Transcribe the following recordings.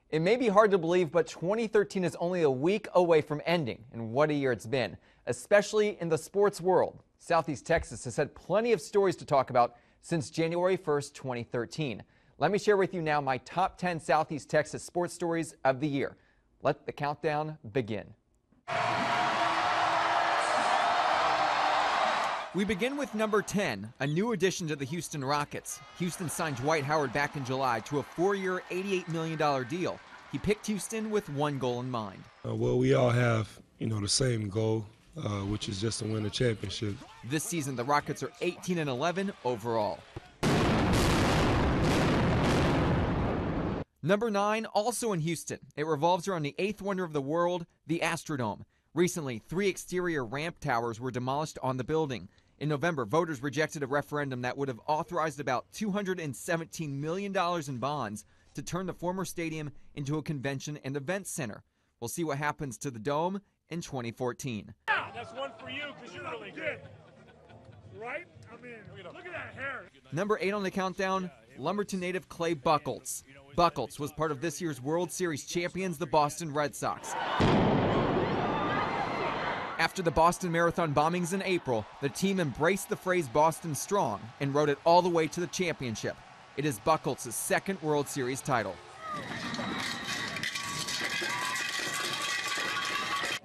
It may be hard to believe, but 2013 is only a week away from ending, and what a year it's been, especially in the sports world. Southeast Texas has had plenty of stories to talk about since January 1st, 2013. Let me share with you now my top 10 Southeast Texas sports stories of the year. Let the countdown begin. We begin with number 10, a new addition to the Houston Rockets. Houston signed Dwight Howard back in July to a 4-year, $88 million deal. He picked Houston with one goal in mind. Well, we all have, the same goal, which is just to win a championship. This season, the Rockets are 18-11 overall. Number 9, also in Houston. It revolves around the eighth wonder of the world, the Astrodome. Recently, 3 exterior ramp towers were demolished on the building. In November, voters rejected a referendum that would have authorized about $217 million in bonds to turn the former stadium into a convention and events center. We'll see what happens to the dome in 2014. Yeah, that's one for you because you're really good. Right? I mean, look at that hair. Number 8 on the countdown, Lumberton native Clay Buchholz. Buchholz was part of this year's World Series champions, the Boston Red Sox. After the Boston Marathon bombings in April, the team embraced the phrase Boston Strong and rode it all the way to the championship. It is Buchholz's second World Series title.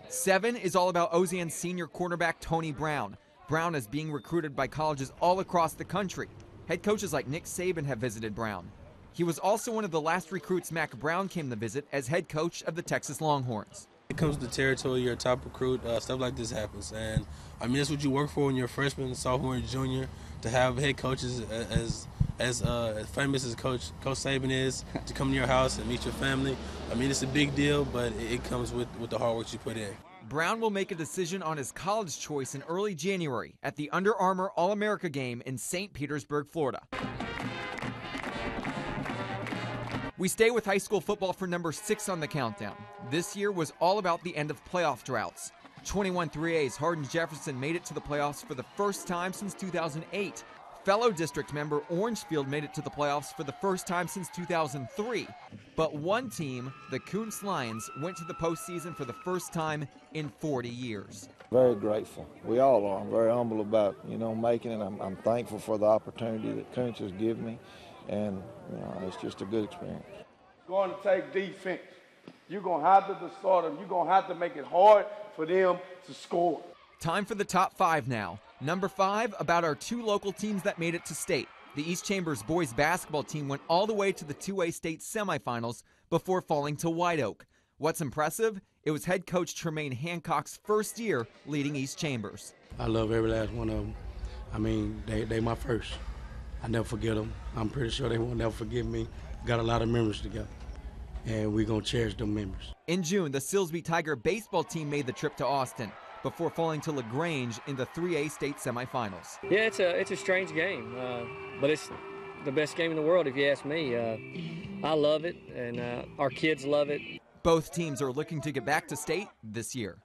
7 is all about Ozen senior cornerback Tony Brown. Brown is being recruited by colleges all across the country. Head coaches like Nick Saban have visited Brown. He was also one of the last recruits Mack Brown came to visit as head coach of the Texas Longhorns. It comes to the territory, you're a top recruit, stuff like this happens. And I mean, that's what you work for when you're a freshman, sophomore, and junior, to have head coaches as famous as Coach Saban is, to come to your house and meet your family. I mean, it's a big deal, but it comes with the hard work you put in. Brown will make a decision on his college choice in early January at the Under Armour All-America game in St. Petersburg, Florida. We stay with high school football for number 6 on the countdown. This year was all about the end of playoff droughts. 21 3A's Hardin-Jefferson made it to the playoffs for the first time since 2008. Fellow district member Orangefield made it to the playoffs for the first time since 2003. But one team, the Kountze Lions, went to the postseason for the first time in 40 years. Very grateful. We all are. I'm very humble about, making it. I'm thankful for the opportunity that Kountze has given me. And, it's just a good experience. Going to take defense. You're going to have to distort them. You're going to have to make it hard for them to score. Time for the top 5 now. Number 5, about our 2 local teams that made it to state. The East Chambers boys basketball team went all the way to the 2A state semifinals before falling to White Oak. What's impressive? It was head coach Tremaine Hancock's first year leading East Chambers. I love every last one of them. I mean, they my first. I never forget them. I'm pretty sure they won't never forget me. Got a lot of memories together, and we're going to cherish them memories. In June, the Silsbee Tiger baseball team made the trip to Austin before falling to LaGrange in the 3A state semifinals. Yeah, it's a strange game, but it's the best game in the world if you ask me. I love it, and our kids love it. Both teams are looking to get back to state this year.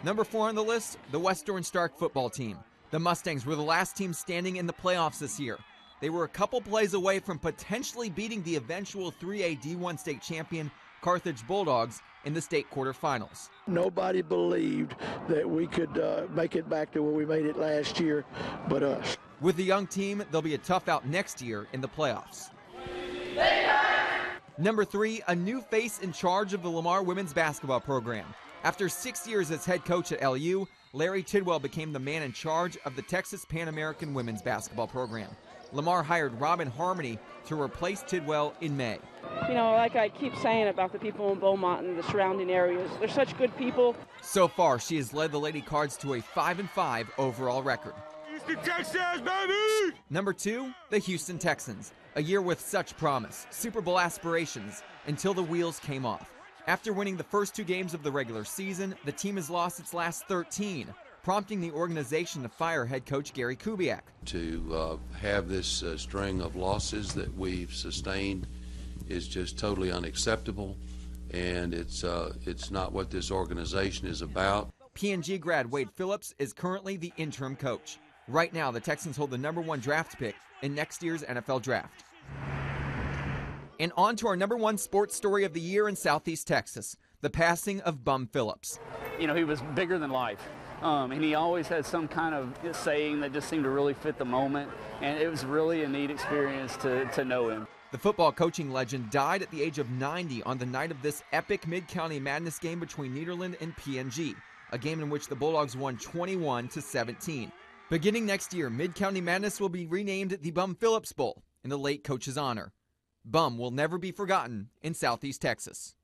Number 4 on the list, the West Orange Stark football team. The Mustangs were the last team standing in the playoffs this year. They were a couple plays away from potentially beating the eventual 3A D1 state champion Carthage Bulldogs in the state quarterfinals. Nobody believed that we could make it back to where we made it last year but us. With the young team, they'll be a tough out next year in the playoffs. Number 3, a new face in charge of the Lamar women's basketball program. After 6 years as head coach at LU, Larry Tidwell became the man in charge of the Texas Pan American women's basketball program. Lamar hired Robin Harmony to replace Tidwell in May. Like I keep saying about the people in Beaumont and the surrounding areas, they're such good people. So far, she has led the Lady Cards to a 5-5 overall record. Houston Texans, baby! Number 2, the Houston Texans. A year with such promise, Super Bowl aspirations, until the wheels came off. After winning the first 2 games of the regular season, the team has lost its last 13, prompting the organization to fire head coach Gary Kubiak. To have this string of losses that we've sustained is just totally unacceptable, and it's not what this organization is about. PNG grad Wade Phillips is currently the interim coach. Right now, the Texans hold the number 1 draft pick in next year's NFL draft. And on to our number one sports story of the year in Southeast Texas, the passing of Bum Phillips. You know, he was bigger than life. And he always had some kind of saying that just seemed to really fit the moment. And it was really a neat experience to know him. The football coaching legend died at the age of 90 on the night of this epic Mid-County Madness game between Nederland and PNG, a game in which the Bulldogs won 21-17. Beginning next year, Mid-County Madness will be renamed the Bum Phillips Bowl in the late coach's honor. Bum will never be forgotten in Southeast Texas.